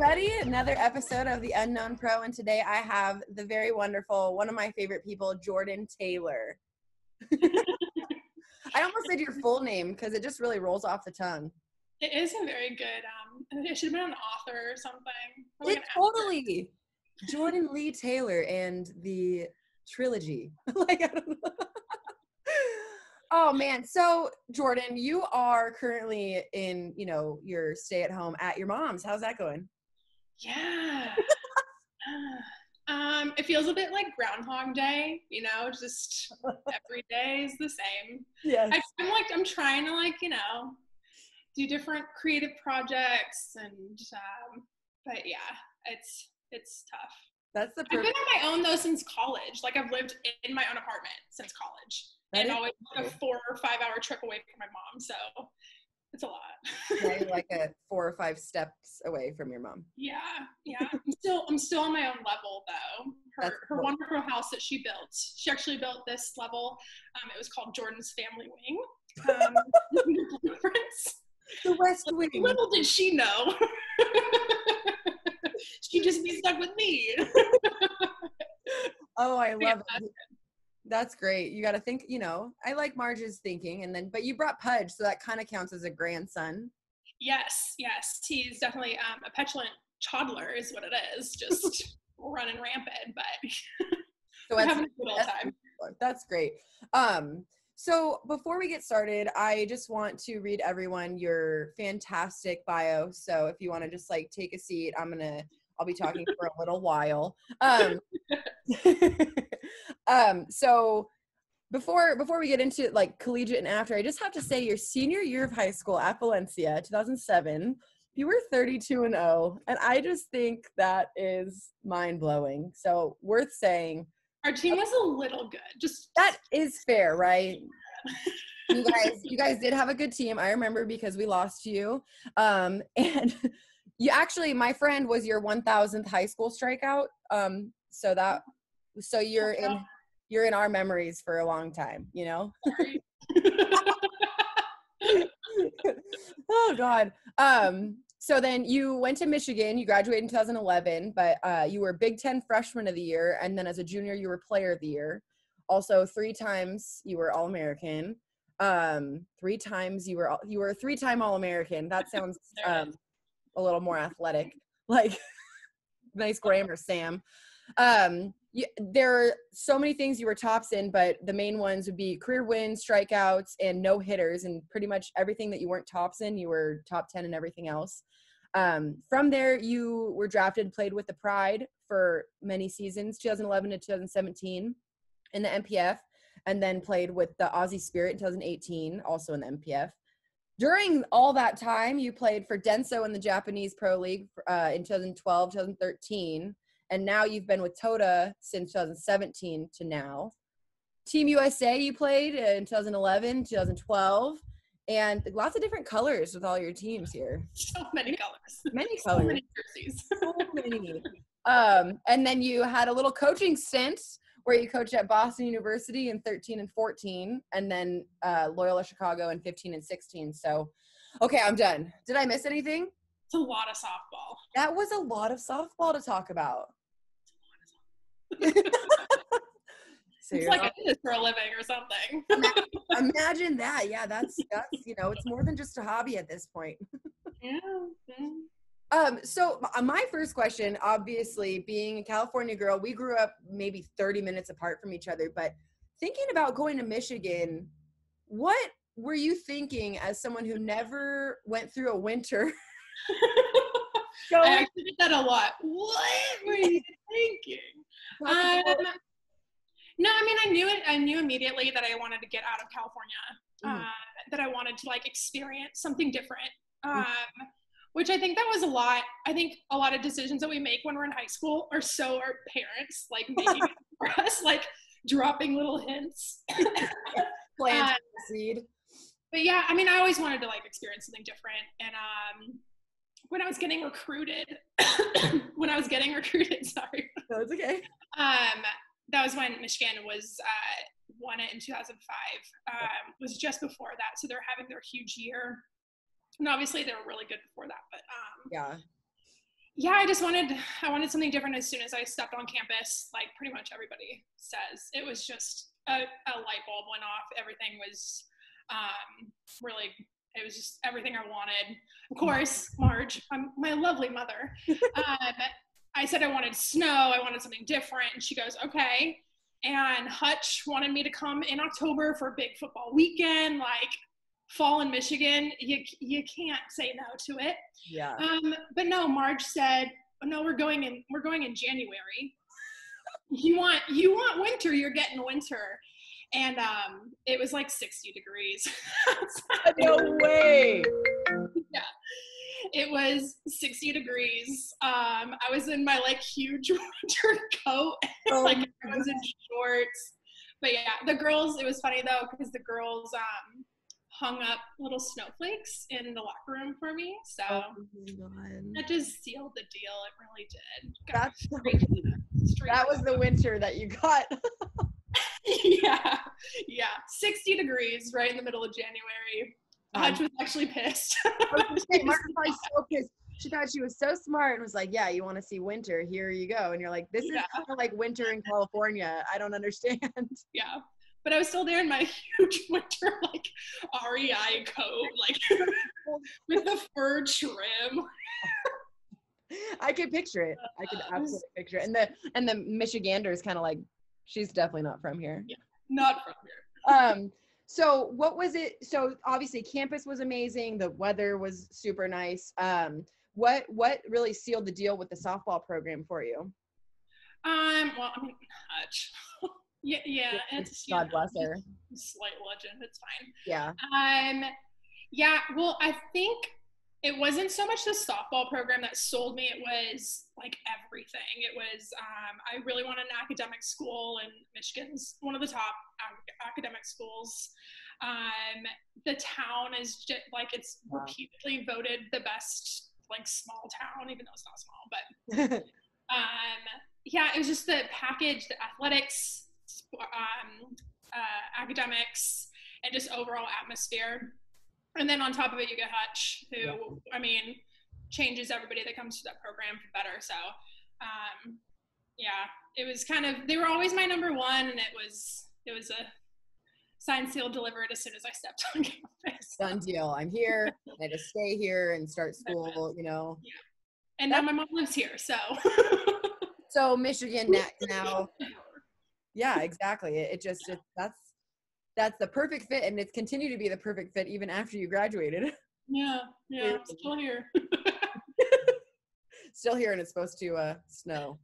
everybody. Another episode of The Unknown Pro, and today I have the very wonderful, one of my favorite people, Jordan Taylor. I almost said your full name because it just really rolls off the tongue. It is a very good, it should have been an author or something. Like totally. Jordan Lee Taylor and the trilogy. Like, I don't know. Oh man. So Jordan, you are currently in, your stay at home at your mom's. How's that going? Yeah. It feels a bit like Groundhog Day, just every day is the same. Yes. I'm trying to do different creative projects but yeah, it's tough. That's the I've been on my own though since college. I've lived in my own apartment since college. And always a 4 or 5 hour trip away from my mom, so it's a lot. Now you're like 4 or 5 steps away from your mom. Yeah. I'm still on my own level though. Her wonderful house that she built. She actually built this level. It was called Jordan's Family Wing. The West Wing. Little did she know. She'd just be stuck with me. Oh, I love it. That's great. You got to think, I like Marge's thinking, but you brought Pudge, so that kind of counts as a grandson. Yes. He's definitely a petulant toddler is what it is, just running rampant, but so we're having a good old time. That's great. So before we get started, I just want to read everyone your fantastic bio. So if you want to just take a seat, I'll be talking for a little while. So before we get into collegiate and after, I just have to say your senior year of high school at Valencia, 2007, you were 32-0, and I just think that is mind-blowing. So worth saying. Our team was a little good. That is fair, right? You guys did have a good team. I remember because we lost to you. And you actually, my friend was your 1000th high school strikeout. So you're in our memories for a long time, Sorry. Oh God. So then you went to Michigan, you graduated in 2011, but you were Big Ten Freshman of the Year. And then as a junior, you were Player of the Year. Also 3 times you were All-American. 3 times you were a 3-time All-American. That sounds a little more athletic, nice grammar, Sam. There are so many things you were tops in, but the main ones would be career wins, strikeouts, and no hitters, and pretty much everything that you weren't tops in, you were top 10 in everything else. From there, you were drafted and played with the Pride for many seasons, 2011 to 2017 in the MPF, and then played with the Aussie Spirit in 2018, also in the MPF. During all that time, you played for Denso in the Japanese Pro League in 2012, 2013, and now you've been with Tota since 2017 to now. Team USA you played in 2011, 2012, and lots of different colors with all your teams here. So many colors. Many colors. So many jerseys. So many. And then you had a little coaching stint where you coached at Boston University in 13 and 14, and then Loyola Chicago in 15 and 16. So, okay, I'm done. Did I miss anything? It's a lot of softball. That was a lot of softball to talk about. So it's like I did this for a living or something. Imagine that. Yeah, that's it's more than just a hobby at this point. Yeah. So my first question, obviously, being a California girl, we grew up maybe 30 minutes apart from each other, but thinking about going to Michigan, what were you thinking as someone who never went through a winter? I actually did that a lot. What were you thinking? No, I knew immediately that I wanted to get out of California, that I wanted to experience something different, which I think that was a lot. I think a lot of decisions that we make when we're in high school are so our parents making it for us, dropping little hints. Plant seed. But yeah, I always wanted to experience something different. And when I was getting recruited, sorry. No, it's okay. That was when Michigan won it in 2005. Was just before that, so they're having their huge year. And obviously they were really good before that, but yeah, I wanted something different as soon as I stepped on campus. Like pretty much everybody says, it was just a light bulb went off. Everything was really, it was just everything I wanted. Of course, Marge, my lovely mother, I said I wanted snow, I wanted something different, and she goes, okay. And Hutch wanted me to come in October for a big football weekend, like fall in Michigan. You can't say no to it. Yeah. But no, Marge said, oh, no, we're going in January. You want winter, you're getting winter. And it was like 60 degrees. No way. Yeah. It was 60 degrees. I was in my like huge winter coat. Like I was in shorts. But yeah, the girls, it was funny though, because the girls hung up little snowflakes in the locker room for me. So that just sealed the deal. It really did. That's that was the winter that you got. Yeah. 60 degrees right in the middle of January. Hutch was actually pissed. Mark was probably so pissed. She thought she was so smart and was like, yeah, you want to see winter, here you go. And you're like, this is kind of like winter in California. I don't understand. Yeah. But I was still there in my huge winter, like, REI coat, like, with the fur trim. I could picture it. I could absolutely picture it. And the Michiganders kind of like, she's definitely not from here. Yeah, not from here. So what was it? So obviously campus was amazing. The weather was super nice. What really sealed the deal with the softball program for you? Well, I mean, Hutch. Yeah. It's, God bless her. Slight legend. It's fine. Yeah. Yeah. Well, I think it wasn't so much the softball program that sold me. It was like everything. It was, I really wanted an academic school, and Michigan's one of the top academic schools. The town is just like, it's repeatedly voted the best, like, small town, even though it's not small, but, yeah, it was just the package, the athletics, academics, and just overall atmosphere. And then on top of it, you get Hutch, who, I mean, changes everybody that comes to that program for better. So, yeah, it was kind of, they were always my number one, and it was a signed, sealed, delivered as soon as I stepped on campus. Done deal. I'm here. I just stay here and start school, you know. Yeah. And now my mom lives here, so. So Michigan now. Yeah, exactly. That's the perfect fit, and it's continued to be the perfect fit even after you graduated. Yeah, I'm still here. Still here, and it's supposed to snow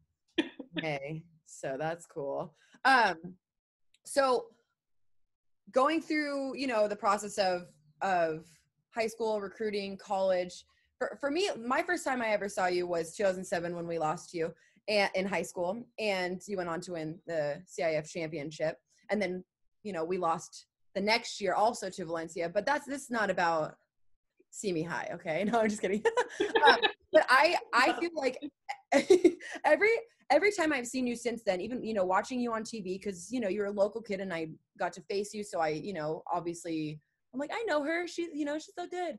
May, so that's cool. So going through, you know, the process of high school, recruiting, college, for me, my first time I ever saw you was 2007 when we lost you in high school, and you went on to win the CIF championship, and then, you know, we lost the next year also to Valencia, but this is not about Simi High, okay? No, I'm just kidding. But I feel like every time I've seen you since then, even, you know, watching you on TV, because, you know, you're a local kid and I got to face you, so I, you know, obviously I'm like, I know her, she's so good.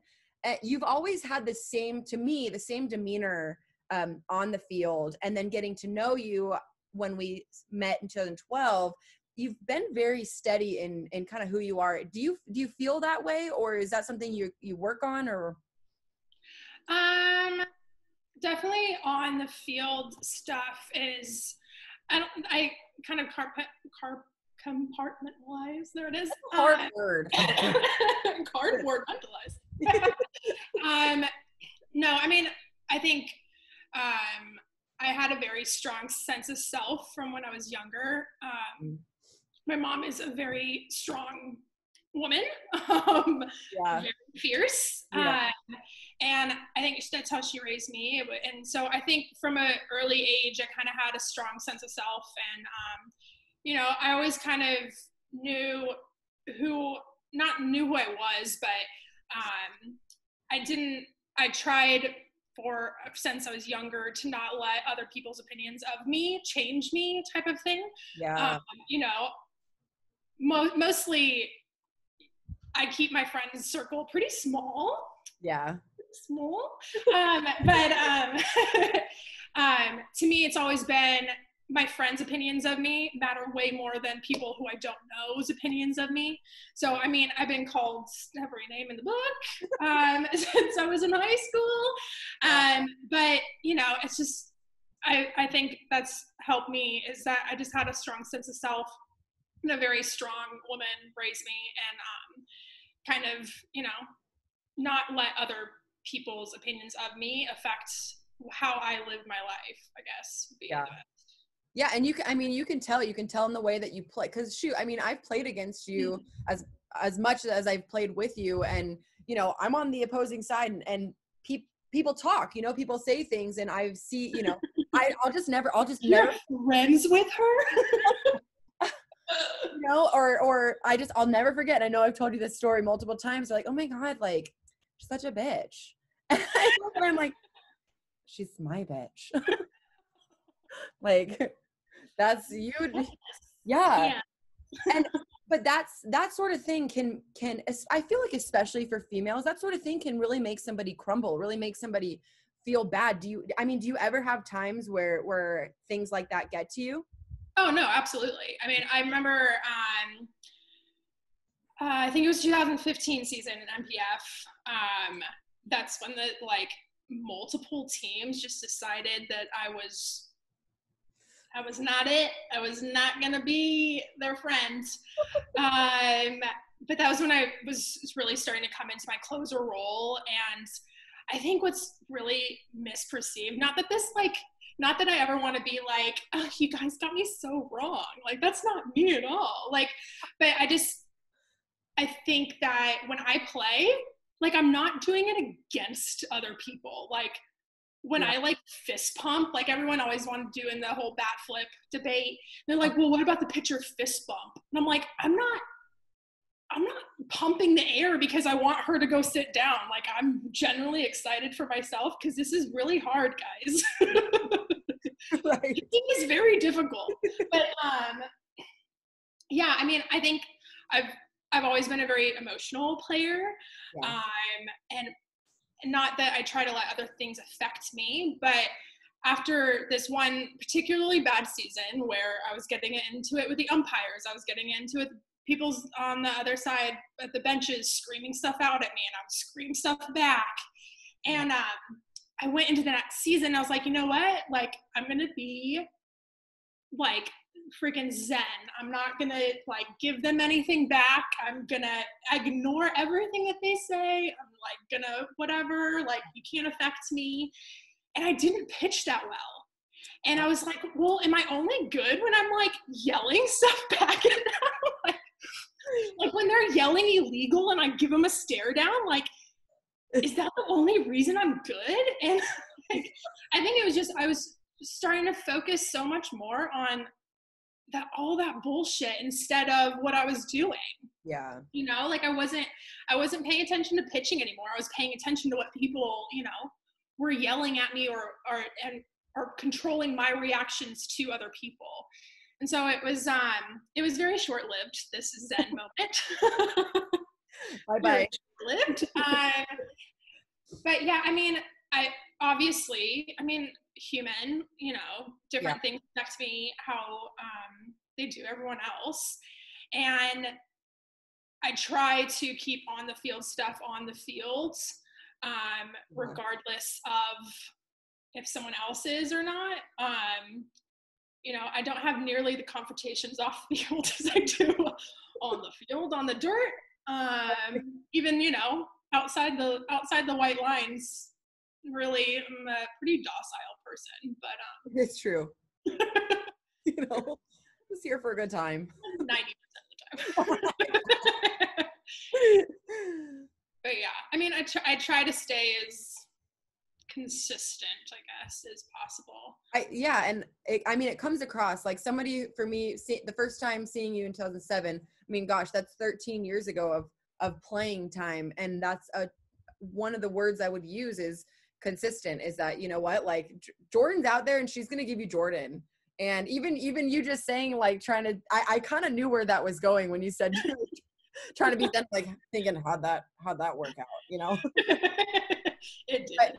You've always had the same demeanor on the field, and then getting to know you when we met in 2012, you've been very steady in kind of who you are. Do you feel that way, or is that something you work on, or? Definitely on the field stuff is, I kind of compartmentalize. There it is. Hard word. Cardboard mentalized. No, I mean, I think I had a very strong sense of self from when I was younger. My mom is a very strong woman, very fierce. Yeah. And I think that's how she raised me. And so I think from an early age, I kind of had a strong sense of self. And, you know, I always kind of knew who I was, but I tried since I was younger to not let other people's opinions of me change me, type of thing. Yeah. You know, mostly I keep my friends circle pretty small. Yeah. small. But to me, it's always been my friends' opinions of me matter way more than people who I don't know's opinions of me. So, I mean, I've been called every name in the book since I was in high school. But, you know, it's just, I think that's helped me is that I just had a strong sense of self and a very strong woman raised me and kind of, you know, not let other people's opinions of me affect how I live my life, I guess. Yeah. Yeah, and you can tell in the way that you play. Because shoot, I mean, I've played against you as much as I've played with you, and you know, I'm on the opposing side, and people talk. You know, people say things, and I see. You know, I'll just never friends with her. You know, or I'll never forget. I know I've told you this story multiple times. Like, oh my God, like, she's such a bitch. And I'm like, she's my bitch. Like, that's you. Yeah. But that sort of thing can I feel like, especially for females, that sort of thing can really make somebody crumble, really make somebody feel bad. Do you ever have times where things like that get to you? Oh no, absolutely. I mean, I remember I think it was 2015 season in MPF. That's when the like multiple teams just decided that I was not it. I was not gonna be their friend. But that was when I was really starting to come into my closer role. And I think what's really misperceived, not that I ever want to be like, oh, you guys got me so wrong. Like, that's not me at all. Like, but I think that when I play, like, I'm not doing it against other people. Like, when I like fist pump, like everyone always wanted to do in the whole bat flip debate, they're like, well, what about the pitcher fist bump? And I'm like, I'm not pumping the air because I want her to go sit down. Like, I'm genuinely excited for myself because this is really hard, guys. Right. It was very difficult. But yeah, I mean, I think I've always been a very emotional player. Yeah. And not that I try to let other things affect me, but after this one particularly bad season where I was getting into it with the umpires, I was getting into it with people on the other side at the benches screaming stuff out at me, and I would scream stuff back. And I went into the next season, I was like, you know what? Like, I'm going to be like freaking zen. I'm not gonna like give them anything back. I'm gonna ignore everything that they say. I'm like gonna whatever, like, you can't affect me. And I didn't pitch that well. And I was like, well, am I only good when I'm like yelling stuff back at them? like when they're yelling illegal and I give them a stare down, like, is that the only reason I'm good? And like, I think it was just, I was starting to focus so much more on all that bullshit instead of what I was doing. Yeah. You know, like I wasn't paying attention to pitching anymore. I was paying attention to what people, you know, were yelling at me or controlling my reactions to other people. And so it was very short-lived, this Zen moment. Bye-bye. Short-lived. But yeah, I mean, human, you know, different things affect me how they do everyone else. And I try to keep on the field stuff on the field, regardless of if someone else is or not. You know, I don't have nearly the confrontations off the field as I do on the field, on the dirt. Even, you know, outside the white lines, really, I'm a pretty docile person, but it's true. You know, just here for a good time. 90% of the time. But yeah, I mean, I try to stay as consistent, I guess, as possible. And it comes across like somebody, for me, the first time seeing you in 2007, I mean, gosh, that's 13 years ago of playing time. And that's one of the words I would use is consistent. Is that, you know what, like Jordan's out there and she's going to give you Jordan. And even you just saying, like, trying to, I kind of knew where that was going when you said trying to be then like thinking how'd that work out, you know? It did. But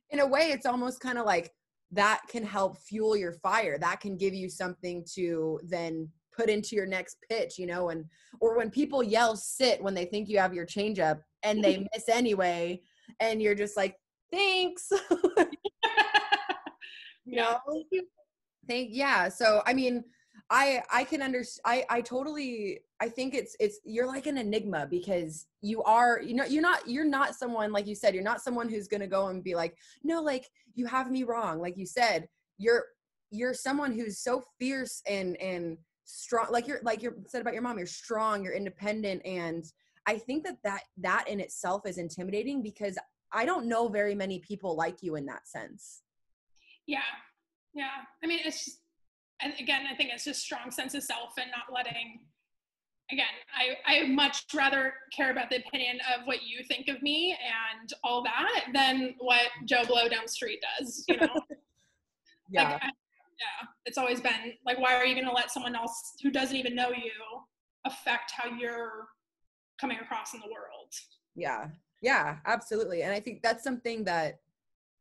in a way, it's almost kind of like that can help fuel your fire. That can give you something to then put into your next pitch, you know, and or when people yell sit when they think you have your changeup and they miss anyway, and you're just like, thanks. You know? Yeah. So I mean, I can understand. I think it's you're like an enigma because you are, you know, you're not someone, like you said, you're not someone who's going to go and be like, no, like you have me wrong. Like you said, you're someone who's so fierce and strong. Like you said about your mom, you're strong, you're independent. And I think that in itself is intimidating because I don't know very many people like you in that sense. Yeah. Yeah. I mean, it's just, and again, I think it's just strong sense of self and not letting, again, I much rather care about the opinion of what you think of me and all that than what Joe Blow down the street does, you know? Yeah. Like, yeah, it's always been like, why are you going to let someone else who doesn't even know you affect how you're coming across in the world? Yeah. Yeah, absolutely. And I think that's something that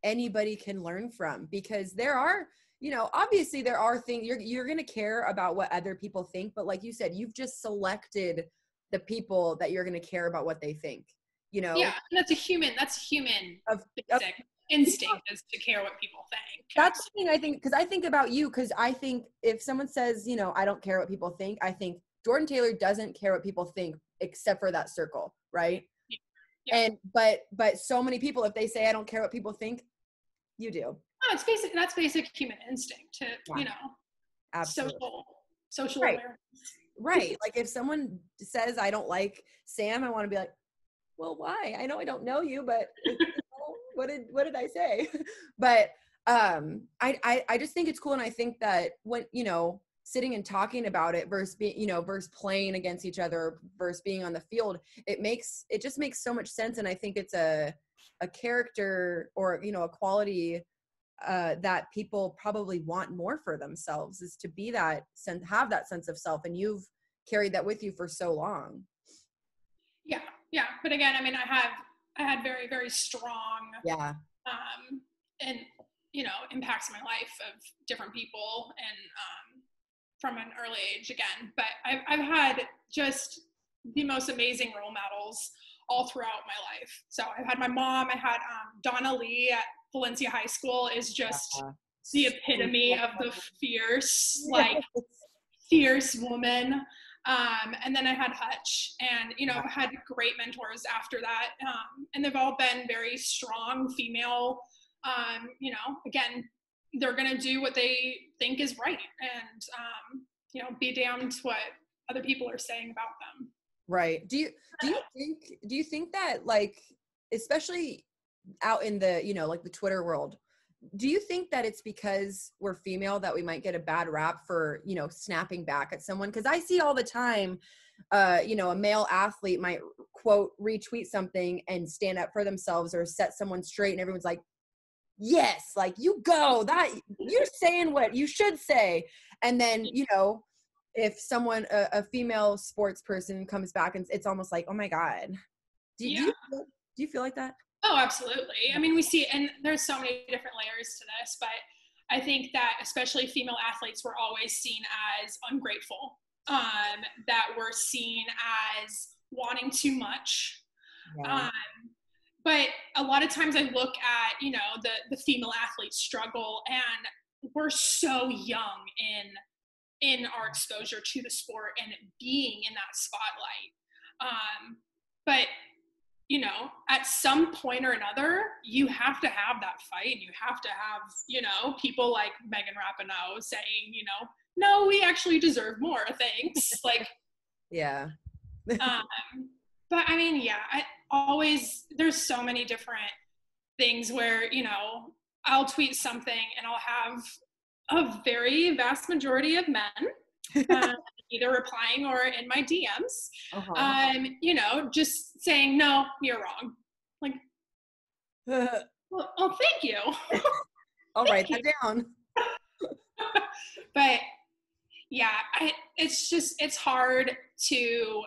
anybody can learn from because there are, you know, obviously there are things you're going to care about what other people think, but like you said, you've just selected the people that you're going to care about what they think, you know. Yeah, and that's human basic instinct is to care what people think. That's the thing I think, because I think about you, because I think if someone says, you know, I don't care what people think, I think Jordan Taylor doesn't care what people think except for that circle, right? Yeah. And but so many people, if they say I don't care what people think, you do. Oh, it's basic. That's basic human instinct to, you know, absolutely. social right. awareness. Right. Like if someone says I don't like Sam, I want to be like, well, why? I know I don't know you, but what did I say? But I just think it's cool, and I think that when, you know, sitting and talking about it versus being, you know, versus playing against each other versus being on the field, it just makes so much sense. And I think it's a character or, you know, a quality that people probably want more for themselves, is to be that have that sense of self. And you've carried that with you for so long. Yeah. Yeah. But again, I mean, I had very, very strong, and, you know, impacts in my life of different people and, from an early age again, but I've had just the most amazing role models all throughout my life. So I've had my mom, I had Donna Lee at Valencia High School is just the epitome of the fierce, like fierce woman. And then I had Hutch, and, you know, I had great mentors after that. And they've all been very strong female, you know, again, they're going to do what they think is right. And, you know, be damned what other people are saying about them. Right. Do you think that, like, especially out in the, you know, like the Twitter world, do you think that it's because we're female that we might get a bad rap for, you know, snapping back at someone? Because I see all the time, you know, a male athlete might quote retweet something and stand up for themselves or set someone straight, and everyone's like, yes, like, you go, that you're saying what you should say. And then, you know, if someone, a female sports person comes back and it's almost like, oh my God. Do you feel like that? Oh, absolutely. I mean, we see, and there's so many different layers to this, but I think that especially female athletes were always seen as ungrateful, that were seen as wanting too much. Yeah. But a lot of times I look at, you know, the female athlete struggle, and we're so young in our exposure to the sport and being in that spotlight. But, you know, at some point or another, you have to have that fight, and you have to have, you know, people like Megan Rapinoe saying, you know, no, we actually deserve more, thanks. Like, yeah. But I mean, yeah, there's so many different things where, you know, I'll tweet something and I'll have a very vast majority of men either replying or in my DMs, you know, just saying, no, you're wrong. Like, well, oh, thank you. I'll write that down. But Yeah, it's hard to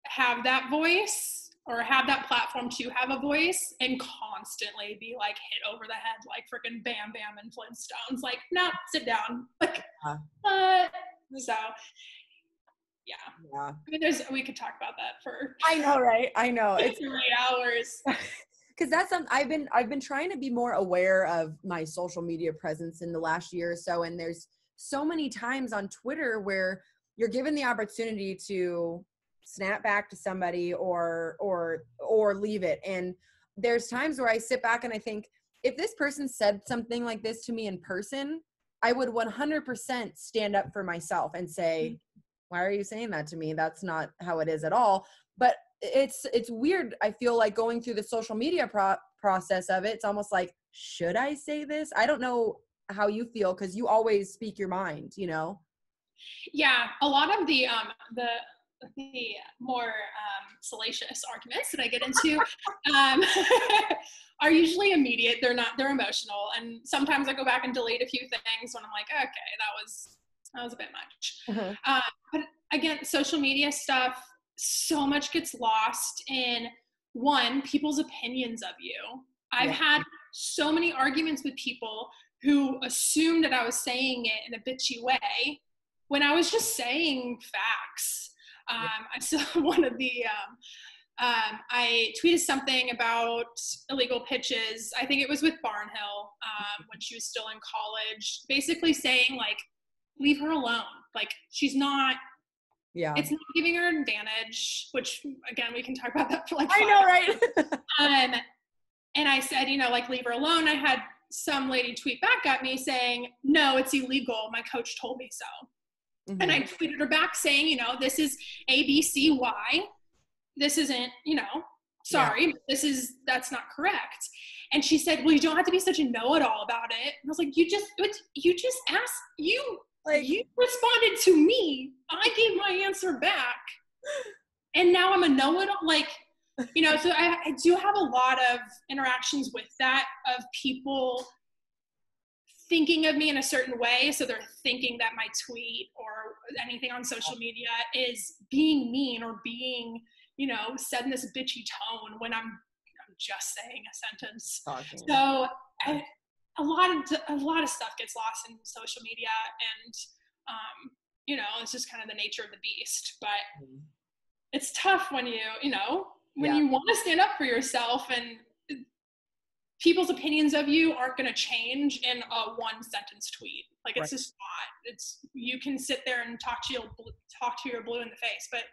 have that voice or have that platform to have a voice and constantly be like hit over the head like freaking Bam Bam and Flintstones. Like, no, sit down. Like, so yeah. Yeah. I mean, we could talk about that for. I know, right? I know. It's 3 hours. Because that's something I've been trying to be more aware of my social media presence in the last year or so. And there's so many times on Twitter where you're given the opportunity to snap back to somebody or leave it. And there's times where I sit back and I think, if this person said something like this to me in person, I would 100% stand up for myself and say, why are you saying that to me? That's not how it is at all. But it's weird. I feel like going through the social media process of it, it's almost like, should I say this? I don't know how you feel, because you always speak your mind, you know? Yeah, a lot of the more salacious arguments that I get into are usually immediate. They're emotional, and sometimes I go back and delete a few things when I'm like, okay, that was a bit much. But again, social media stuff, so much gets lost in people's opinions of you. I've had so many arguments with people who assumed that I was saying it in a bitchy way when I was just saying facts. I saw one of the, I tweeted something about illegal pitches. I think it was with Barnhill when she was still in college, basically saying like, leave her alone. Like, she's not, it's not giving her an advantage, which again, we can talk about that for like 5 I know, right? And I said, like, leave her alone. I had some lady tweet back at me saying, no, it's illegal. My coach told me so. Mm-hmm. And I tweeted her back saying, this is ABCY. This isn't, sorry, but that's not correct. And she said, well, you don't have to be such a know-it-all about it. And I was like, you just asked, you responded to me. I gave my answer back. And now I'm a know-it-all. Like, so I do have a lot of interactions with that, of people thinking of me in a certain way. So they're thinking that my tweet or anything on social media is being mean or being, said in this bitchy tone when I'm just saying a sentence. Okay. So a lot of stuff gets lost in social media, and it's just kind of the nature of the beast. But it's tough when you want to stand up for yourself, and people's opinions of you aren't going to change in a 1-sentence tweet. Like, it's just not. You can sit there and talk to your blue in the face, but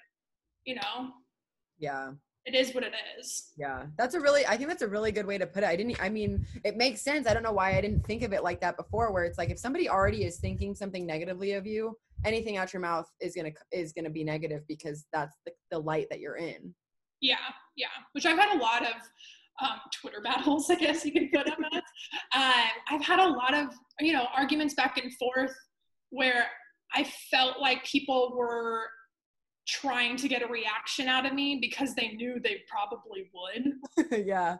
it is what it is. Yeah, I think that's a really good way to put it. It makes sense. I don't know why I didn't think of it like that before, where it's like, if somebody already is thinking something negatively of you, anything out your mouth is gonna be negative, because that's the light that you're in. Yeah. Which I've had a lot of Twitter battles, I guess you can put them as. I've had a lot of, arguments back and forth where I felt like people were trying to get a reaction out of me because they knew they probably would. Yeah.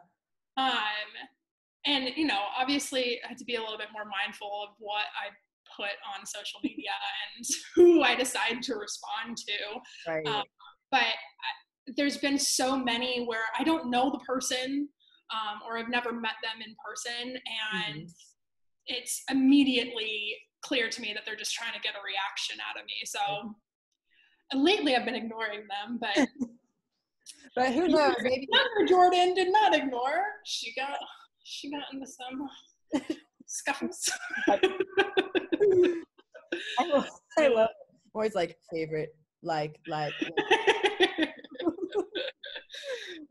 And, obviously I had to be a little bit more mindful of what I put on social media and who I decide to respond to. Right. But there's been so many where I don't know the person, or I've never met them in person, and it's immediately clear to me that they're just trying to get a reaction out of me. So lately I've been ignoring them, but but who knows? Maybe Jordan did not ignore. She got into some scuffles. I love it. Always like favorite, like.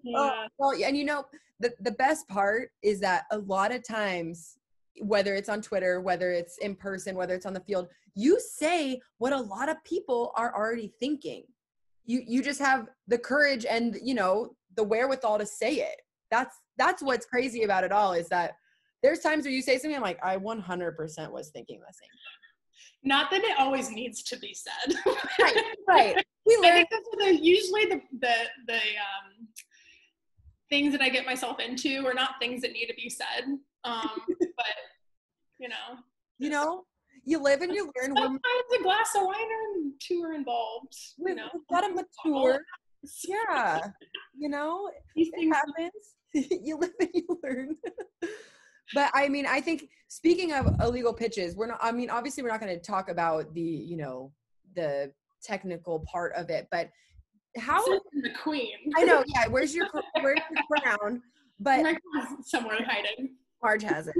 Yeah. Well, and the best part is that a lot of times, whether it's on Twitter, whether it's in person, whether it's on the field, you say what a lot of people are already thinking. You just have the courage and the wherewithal to say it. That's what's crazy about it all, is that there's times where you say something, I'm like, I 100% was thinking the same thing. Not that it always needs to be said. Right. I think that's usually the things that I get myself into are not things that need to be said. But You live and you learn. Sometimes a glass of wine or two are involved. We've got to mature. Yeah. You know, These it things happens. You live and you learn. But I mean, I think speaking of illegal pitches, obviously we're not going to talk about the technical part of it, but how the queen. I know, yeah, where's your crown? But my crown's somewhere hiding. Marge has it.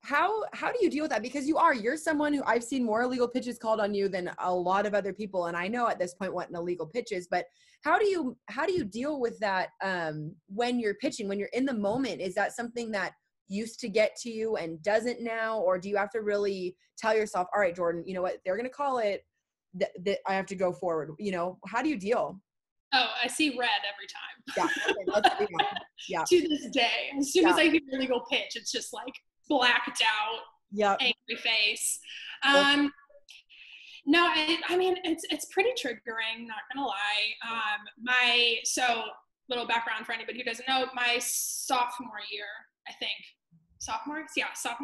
How do you deal with that? Because you're someone who I've seen more illegal pitches called on you than a lot of other people, and I know at this point what an illegal pitch is, but how do you deal with that when you're pitching, when you're in the moment? Is that something that used to get to you and doesn't now, or do you have to really tell yourself, all right, Jordan, you know what, they're going to call it, that I have to go forward? How do you deal? Oh, I see red every time. Yeah. Okay, yeah. To this day, as soon as I hear a legal pitch, it's just like blacked out, angry face. No, I mean, it's pretty triggering, not gonna lie. So little background for anybody who doesn't know, my sophomore year, I think. Sophomore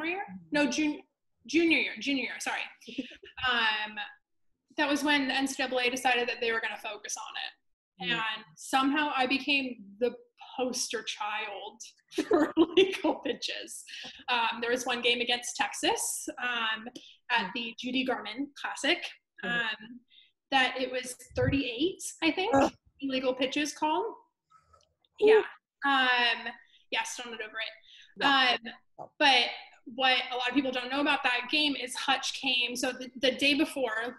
year? No, junior year, sorry. That was when the NCAA decided that they were gonna focus on it. And somehow I became the poster child for legal pitches. There was one game against Texas at the Judy Garman Classic that it was 38, I think, illegal pitches called. Yeah. Stoned it over it. But what a lot of people don't know about that game is Hutch came. So the day before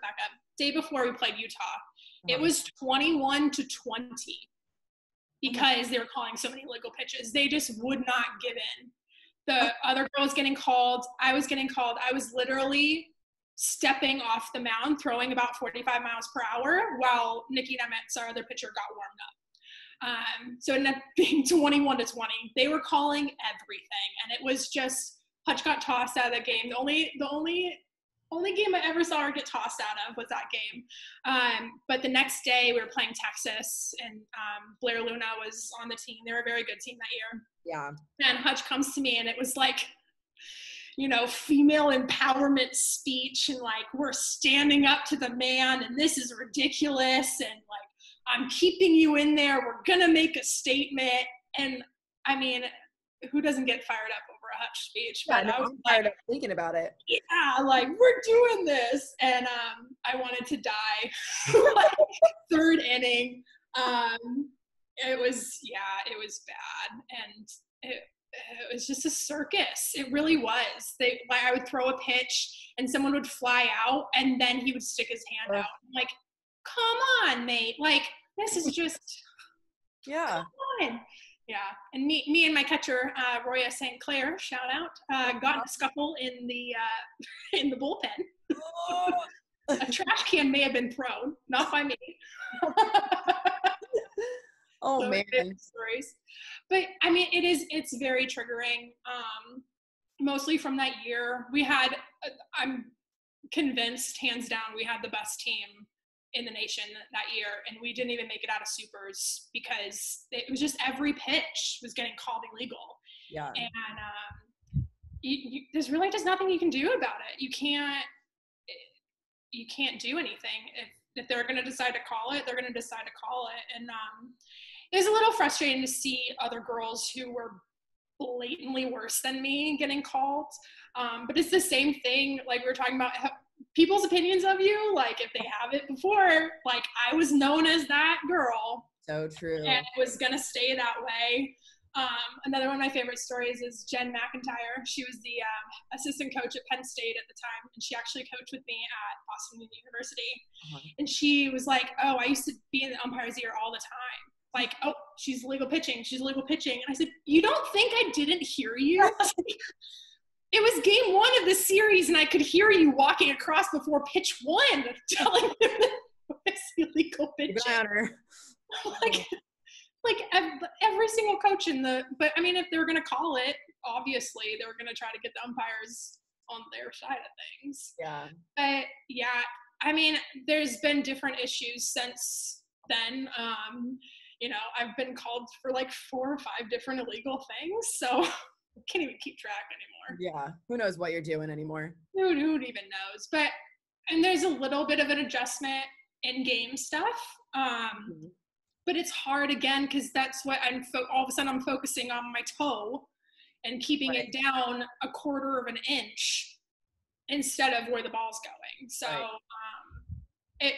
we played Utah, it was 21-20 because they were calling so many illegal pitches. They just would not give in. The other girl was getting called. I was getting called. I was literally stepping off the mound, throwing about 45 miles per hour while Nikki Nemetz, our other pitcher, got warmed up. So it ended up being 21-20. They were calling everything. And it was just, Hutch got tossed out of the game. The only game I ever saw her get tossed out of was that game. But the next day we were playing Texas, and Blair Luna was on the team. They were a very good team that year. Yeah. And Hutch comes to me, and it was like, female empowerment speech, and like, we're standing up to the man, and this is ridiculous, and like, I'm keeping you in there. We're gonna make a statement. And I mean, who doesn't get fired up over a Hutch speech? But yeah, I'm fired up thinking about it. Yeah, like, we're doing this. And I wanted to die. Like, third inning. It was bad. And it was just a circus. It really was. I would throw a pitch and someone would fly out and then he would stick his hand out. I'm like, come on, mate. Like, this is just, yeah. Come on. Yeah, and me and my catcher, Roya St. Clair, shout out, got in a scuffle in the bullpen. A trash can may have been thrown, not by me. Oh, so man. Stories. But I mean, it's very triggering. Mostly from that year, we had, I'm convinced, hands down, we had the best team in the nation that year, and we didn't even make it out of supers because it was just every pitch was getting called illegal. Yeah. And there's really just nothing you can do about it. You can't do anything. If they're going to decide to call it, they're going to decide to call it. And it was a little frustrating to see other girls who were blatantly worse than me getting called. But it's the same thing. Like we were talking about people's opinions of you, like if they have it before, like I was known as that girl. So true. And it was going to stay that way. Another one of my favorite stories is Jen McIntyre. She was the assistant coach at Penn State at the time, and she actually coached with me at Boston University. Uh-huh. And she was like, oh, I used to be in the umpire's ear all the time. Like, oh, she's illegal pitching. She's illegal pitching. And I said, you don't think I didn't hear you? It was game one of the series, and I could hear you walking across before pitch one, telling them that it's illegal pitching. Like every single coach but I mean, if they were going to call it, obviously they were going to try to get the umpires on their side of things. Yeah. But yeah, I mean, there's been different issues since then. I've been called for like 4 or 5 different illegal things. So can't even keep track anymore. Yeah. Who knows what you're doing anymore? Who even knows? And there's a little bit of an adjustment in game stuff. But it's hard again, because that's what all of a sudden I'm focusing on my toe and keeping it down a quarter of an inch instead of where the ball's going. So it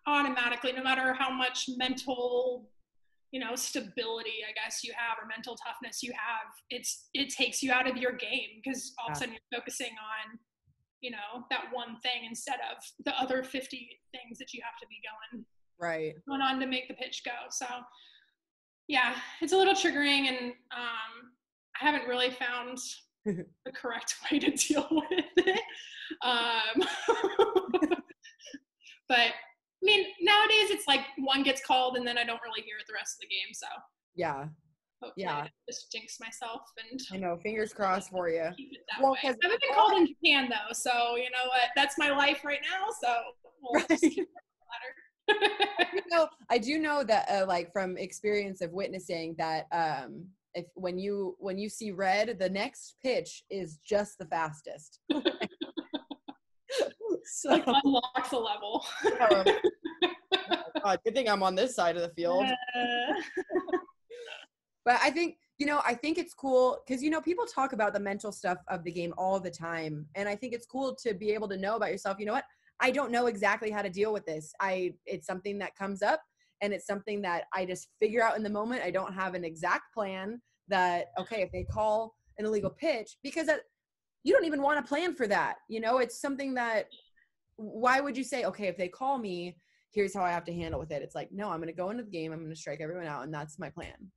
automatically, no matter how much mental, stability, I guess, you have, or mental toughness you have, it takes you out of your game, because all of a sudden you're focusing on, that one thing instead of the other 50 things that you have to be going on to make the pitch go. So yeah, it's a little triggering, and I haven't really found the correct way to deal with it. But I mean, nowadays it's like one gets called and then I don't really hear it the rest of the game. So hopefully I just jinx myself, and I know, fingers crossed for you. Keep it that way. I haven't been called in Japan though, so you know what? That's my life right now. So we'll just keep it ladder. I do know that like from experience of witnessing that if when you see red, the next pitch is just the fastest. So like unlocks a level. Oh God, good thing I'm on this side of the field. But I think it's cool because, people talk about the mental stuff of the game all the time. And I think it's cool to be able to know about yourself. You know what? I don't know exactly how to deal with this. It's something that comes up, and it's something that I just figure out in the moment. I don't have an exact plan that, okay, if they call an illegal pitch, because you don't even want to plan for that. It's something that, why would you say, okay, if they call me, here's how I have to handle with it? It's like, no, I'm going to go into the game. I'm going to strike everyone out. And that's my plan,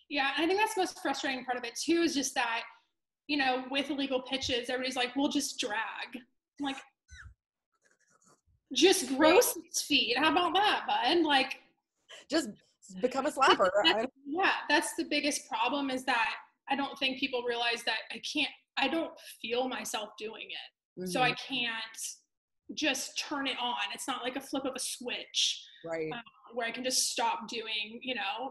Yeah. I think that's the most frustrating part of it too, is just that, with illegal pitches, everybody's like, we'll just drag. I'm like, just gross its feet. How about that, bud? Like, just become a slapper. That's the biggest problem, is that I don't think people realize that I don't feel myself doing it. Mm-hmm. So I can't just turn it on. It's not like a flip of a switch, right? Where I can just stop doing,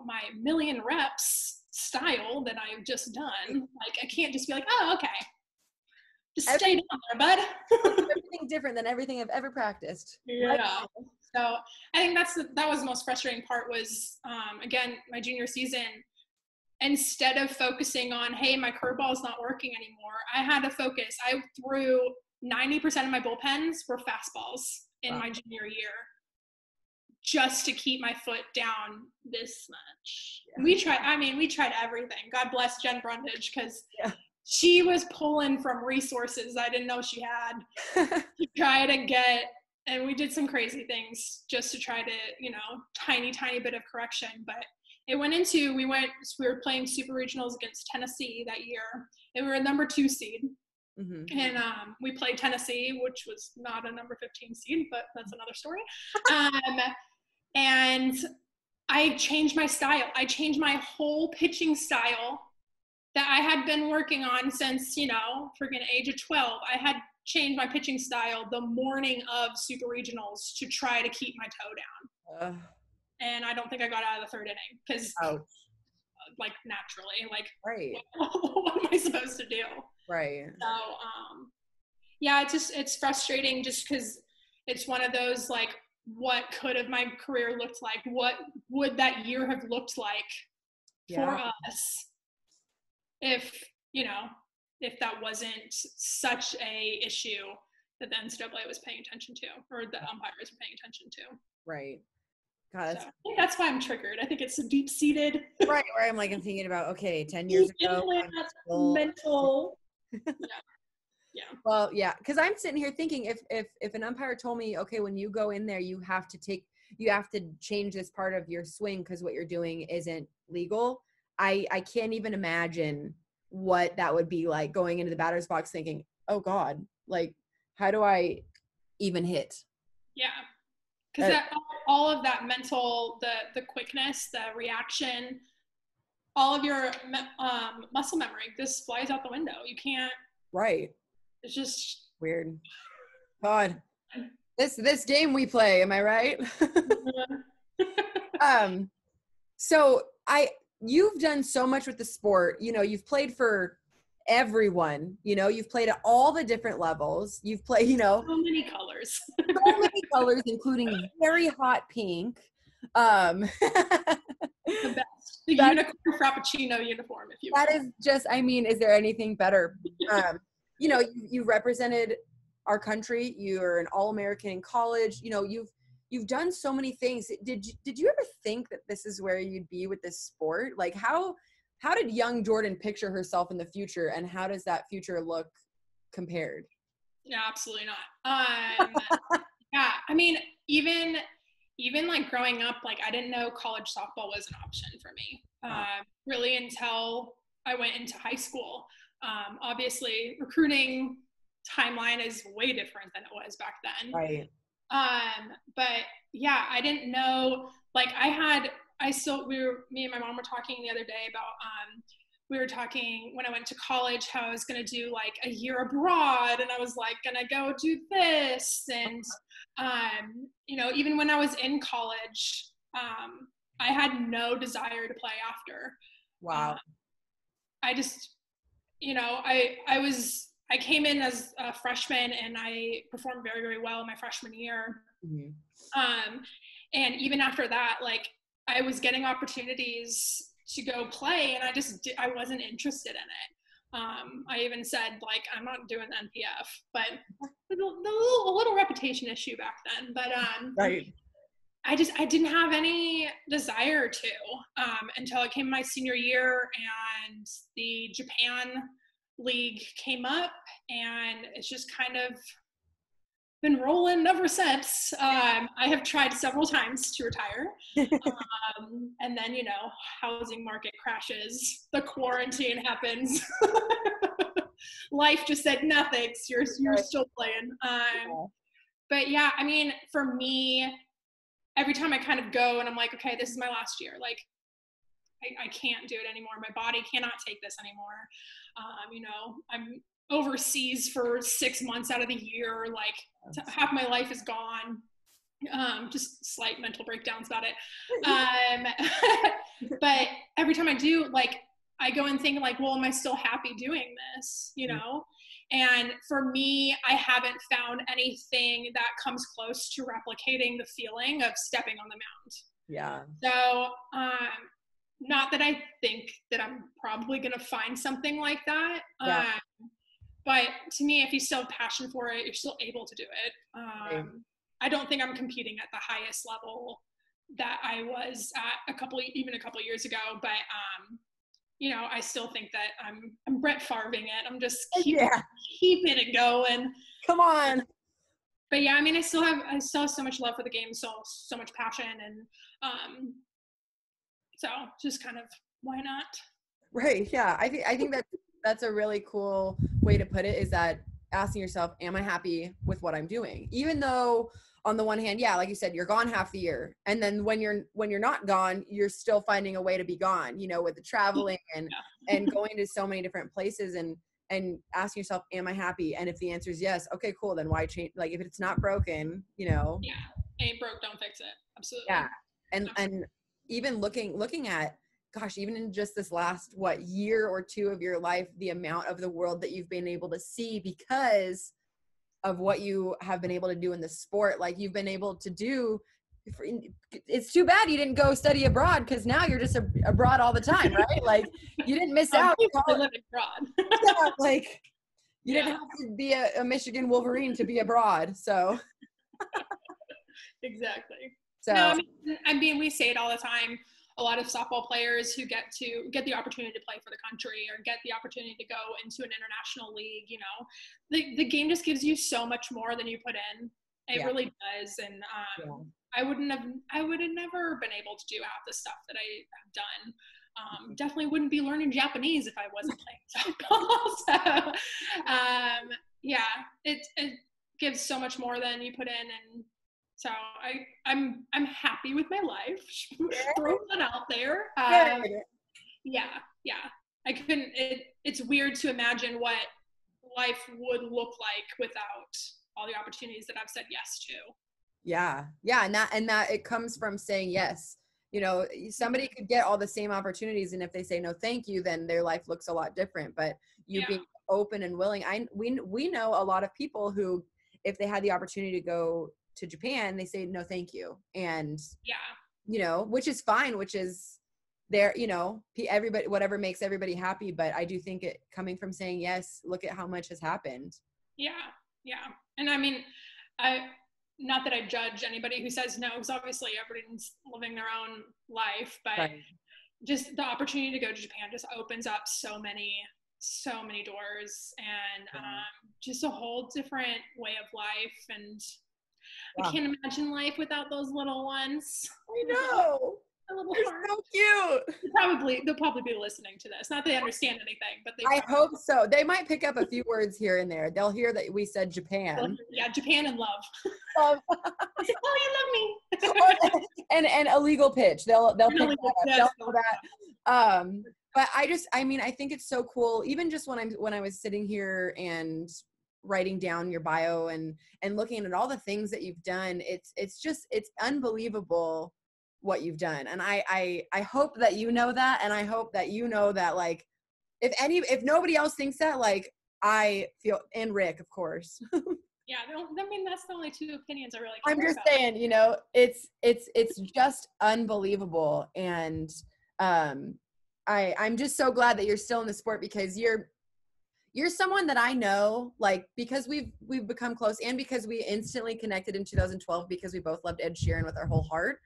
my million reps style that I've just done. Like, I can't just be like, oh, okay. Just stay down there, bud. Everything different than everything I've ever practiced. Yeah. Right. So I think that was the most frustrating part, was, again, my junior season, instead of focusing on, hey, my curveball is not working anymore, I had to focus. I threw 90% of my bullpens were fastballs in my junior year, just to keep my foot down this much. Yeah. We tried everything. God bless Jen Brundage, because she was pulling from resources I didn't know she had to try to get, and we did some crazy things just to try to, tiny bit of correction. But it we were playing super regionals against Tennessee that year, and we were a number 2 seed. Mm-hmm. And we played Tennessee, which was not a number 15 seed, but that's another story. And I changed my style. I changed my whole pitching style that I had been working on since, freaking age of 12. I had changed my pitching style the morning of super regionals to try to keep my toe down. And I don't think I got out of the 3rd inning, because like, naturally, like, right. What am I supposed to do? Right. So, yeah, it's frustrating, just because it's one of those, like, what could have my career looked like? What would that year have looked like for us if that wasn't such a issue that the NCAA was paying attention to, or the umpires were paying attention to? Right. God, so I think that's why I'm triggered. I think it's a deep-seated. Right, where I'm like, I'm thinking about, okay, 10 years ago. Mental. Yeah. Well, yeah, because I'm sitting here thinking, if an umpire told me, okay, when you go in there, you have to change this part of your swing because what you're doing isn't legal. I can't even imagine what that would be like, going into the batter's box thinking, oh God, like, how do I even hit? Yeah. Because all of that mental, the quickness, the reaction, all of your muscle memory just flies out the window. You can't. Right. It's just weird. God, this game we play, am I right? So you've done so much with the sport. You've played for everyone, you know, you've played at all the different levels. You've played, you know, So many colors. so many colors, including very hot pink. Um, The best. The unicorn frappuccino uniform, if you will. That is just, I mean, is there anything better? You know, you represented our country. You're an All-American in college. You know, you've done so many things. Did you ever think that this is where you'd be with this sport? Like how did young Jordan picture herself in the future, and how does that future look compared? Yeah, absolutely not. Yeah, I mean, even like growing up, like I didn't know college softball was an option for me, really until I went into high school. Obviously, recruiting timeline is way different than it was back then. Right. But yeah, I didn't know. Like me and my mom were talking the other day about. We were talking when I went to college how I was going to do like a year abroad, and I was like going to go do this. And, you know, even when I was in college, I had no desire to play after. Wow. I just, you know, I came in as a freshman and I performed very, very well my freshman year. Mm-hmm. And even after that, like I was getting opportunities to go play, and I wasn't interested in it. I even said like I'm not doing NPF, but a little reputation issue back then. But right. I didn't have any desire to until it came my senior year, and the Japan league came up, and it's just kind of been rolling ever since. I have tried several times to retire. And then, you know, housing market crashes, the quarantine happens. Life just said, no thanks, you're still playing. But yeah, I mean, for me, every time I kind of go and I'm like, okay, this is my last year. Like, I can't do it anymore. My body cannot take this anymore. You know, I'm overseas for 6 months out of the year, like half my life is gone. Just slight mental breakdowns about it. But every time I do, like I go and think like, well, am I still happy doing this, you know? And for me, I haven't found anything that comes close to replicating the feeling of stepping on the mound. Yeah. So not that I think that I'm probably going to find something like that. Yeah. But to me, if you still have passion for it, you're still able to do it. I don't think I'm competing at the highest level that I was at even a couple of years ago. But, you know, I still think that I'm Brett Favring it. I'm just keeping it going. Come on. But yeah, I mean, I still have so much love for the game, so much passion. And so just kind of, why not? Right. Yeah. I think that's a really cool way to put it, is that asking yourself, am I happy with what I'm doing? Even though on the one hand, yeah, like you said, you're gone half the year. And then when you're not gone, you're still finding a way to be gone, you know, with the traveling and going to so many different places and asking yourself, am I happy? And if the answer is yes, okay, cool. Then why change? Like if it's not broken, you know. Yeah. Ain't broke, don't fix it. Absolutely. Yeah. And even looking at, gosh, even in just this last, year or two of your life, the amount of the world that you've been able to see because of what you have been able to do in the sport. Like you've been able to do, it's too bad you didn't go study abroad, because now you're just abroad all the time, right? Like you didn't miss out. Living abroad. Yeah, like you didn't have to be a Michigan Wolverine to be abroad. So exactly. So no, I mean, we say it all the time. A lot of softball players who get the opportunity to play for the country or get the opportunity to go into an international league, you know, the game just gives you so much more than you put in. It really does. And I would have never been able to do half the stuff that I have done. Definitely wouldn't be learning Japanese if I wasn't playing softball. So, yeah, it gives so much more than you put in. And so I'm happy with my life. Throw that out there. Yeah. I couldn't. It's weird to imagine what life would look like without all the opportunities that I've said yes to. Yeah, and that it comes from saying yes. you know, somebody could get all the same opportunities, and if they say no thank you, then their life looks a lot different. But you being open and willing, we know a lot of people who, if they had the opportunity to go to Japan, they say no thank you. And you know, which is fine, which is there, you know, everybody, whatever makes everybody happy. But I do think it coming from saying yes, look at how much has happened. Yeah. And I mean, not that I judge anybody who says no, because obviously everyone's living their own life, but just the opportunity to go to Japan just opens up so many doors, and just a whole different way of life. And I can't imagine life without those little ones. I know. They're so cute. They'll probably be listening to this. Not that they understand anything, but I hope so. They might pick up a few words here and there. They'll hear that we said Japan. Yeah, Japan and love. Oh, you love me. and a legal pitch. They'll pick that up. They'll know that. But I think it's so cool. Even just when I was sitting here and writing down your bio and looking at all the things that you've done, it's unbelievable what you've done. And I hope that you know that, and I hope that you know that, like, if nobody else thinks that, like, I feel, and Rick, of course. Yeah, I mean, that's the only two opinions I really care I'm just about. saying, you know, it's just unbelievable. And I'm just so glad that you're still in the sport, because you're someone that I know, like, because we've become close, and because we instantly connected in 2012 because we both loved Ed Sheeran with our whole heart.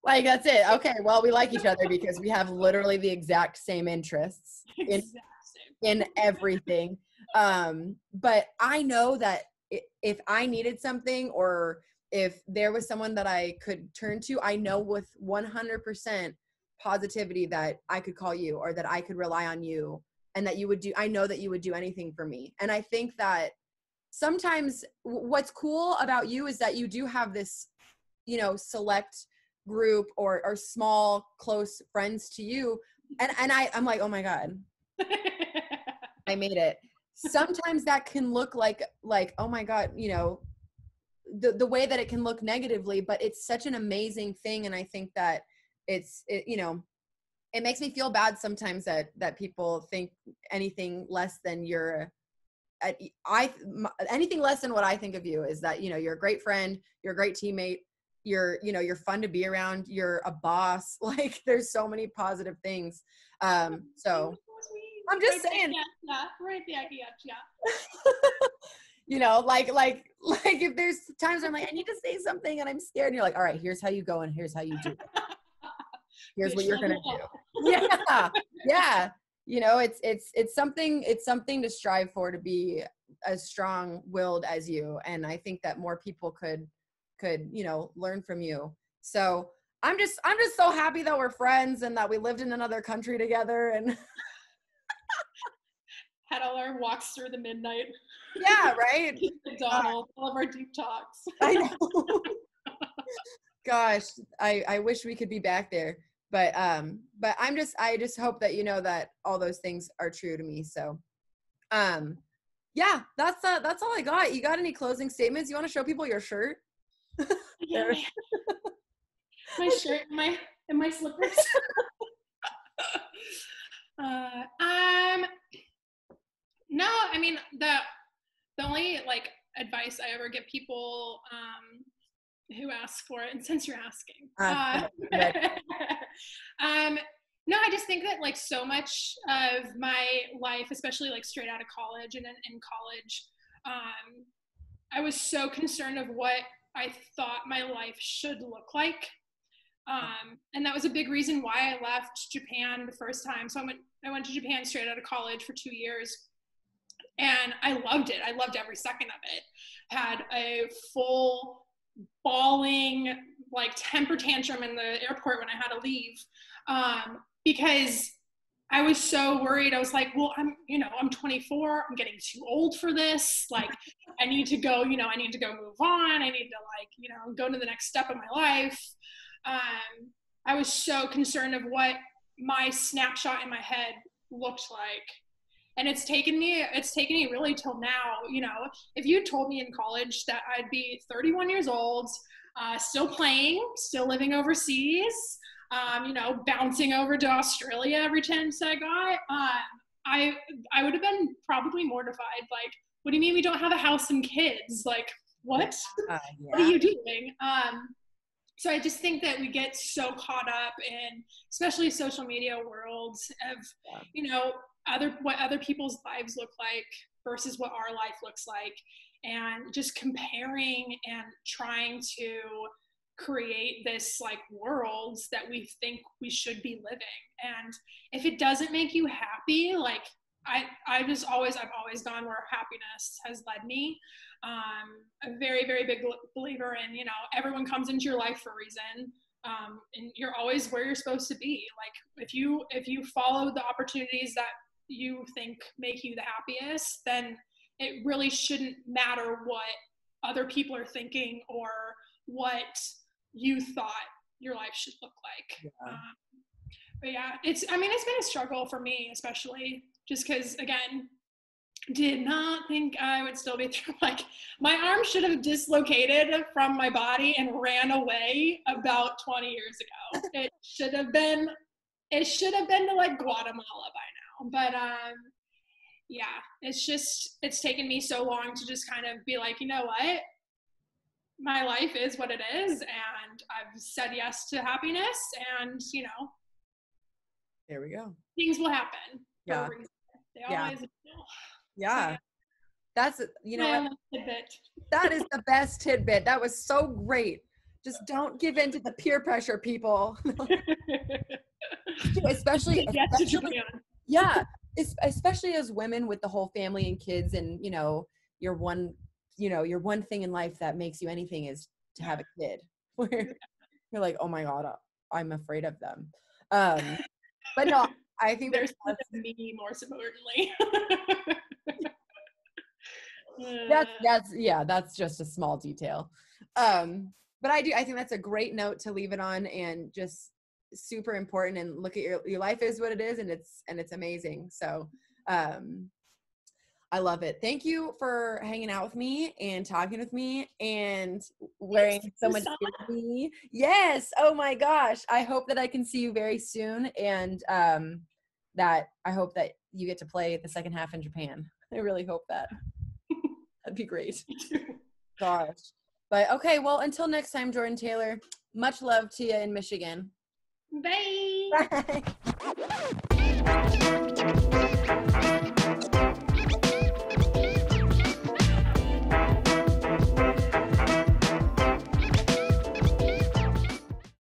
Like, that's it. Okay, well, we like each other because we have literally the exact same interests in everything. But I know that if I needed something, or if there was someone that I could turn to, I know with 100% positivity that I could call you, or that I could rely on you, and that I know that you would do anything for me. And I think that sometimes what's cool about you is that you do have this, you know, select group or small, close friends to you. And I'm like, oh my God, I made it. Sometimes that can look like, oh my God, you know, the way that it can look negatively, but it's such an amazing thing. And I think that you know, it makes me feel bad sometimes that people think anything less than anything less than what I think of you is that, you know, you're a great friend, you're a great teammate, you're fun to be around, you're a boss. Like, there's so many positive things. So I'm just saying. Yeah, right there, yeah. You know, like if there's times I'm like, I need to say something and I'm scared, and you're like, all right, here's how you go and here's how you do it. Here's what you're gonna do. Yeah. You know, it's something to strive for, to be as strong-willed as you. And I think that more people could, you know, learn from you. So I'm just so happy that we're friends and that we lived in another country together and had all our walks through the midnight. Yeah, right. Donald, all of our deep talks. I know. Gosh, I wish we could be back there. But I just hope that you know that all those things are true to me. So yeah, that's all I got. You got any closing statements? You want to show people your shirt? Yeah. My shirt, and my slippers. No, I mean, the only, like, advice I ever give people who ask for it, and since you're asking, no, I just think that, like, so much of my life, especially, like, straight out of college and in college, I was so concerned of what I thought my life should look like. And that was a big reason why I left Japan the first time. So I went to Japan straight out of college for 2 years, and I loved it. I loved every second of it. Had a full bawling, like, temper tantrum in the airport when I had to leave, because I was so worried. I was like, well, I'm 24. I'm getting too old for this. Like, I need to go, I need to go move on. I need to, go to the next step of my life. I was so concerned of what my snapshot in my head looked like. And it's taken me really till now. If you told me in college that I'd be 31 years old, still playing, still living overseas, bouncing over to Australia every chance I got. I would have been probably mortified. Like, what do you mean we don't have a house and kids? Like, what? Yeah. What are you doing? So I just think that we get so caught up in, especially social media worlds, of what other people's lives look like versus what our life looks like, and just comparing and trying to create this like worlds that we think we should be living. And if it doesn't make you happy, like I've always gone where happiness has led me. A very, very big believer in, everyone comes into your life for a reason. And you're always where you're supposed to be. Like if you follow the opportunities that you think make you the happiest, then it really shouldn't matter what other people are thinking or what you thought your life should look like. Yeah. But yeah, it's been a struggle for me, especially just because, again, did not think I would still be through. Like, my arm should have dislocated from my body and ran away about 20 years ago. It should have been to like Guatemala by now. But yeah, it's taken me so long to just kind of be like, you know what? My life is what it is, and I've said yes to happiness, and there we go. Things will happen. Yeah. They always will. Yeah. That's, tidbit. That is the best tidbit. That was so great. Just don't give in to the peer pressure, people. especially as women with the whole family and kids, and your one thing in life that makes you anything is to have a kid. Where you're like, oh my God, I'm afraid of them. But no, I think there's me more importantly. that's just a small detail. But I think that's a great note to leave it on, and just super important. And look at your life is what it is, and it's amazing. So I love it. Thank you for hanging out with me and talking with me and wearing so much Disney. Yes. Oh my gosh. I hope that I can see you very soon, and that I hope that you get to play the second half in Japan. I really hope that. That'd be great. Gosh. But okay, well, until next time, Jordan Taylor, much love to you in Michigan. Bye. Bye.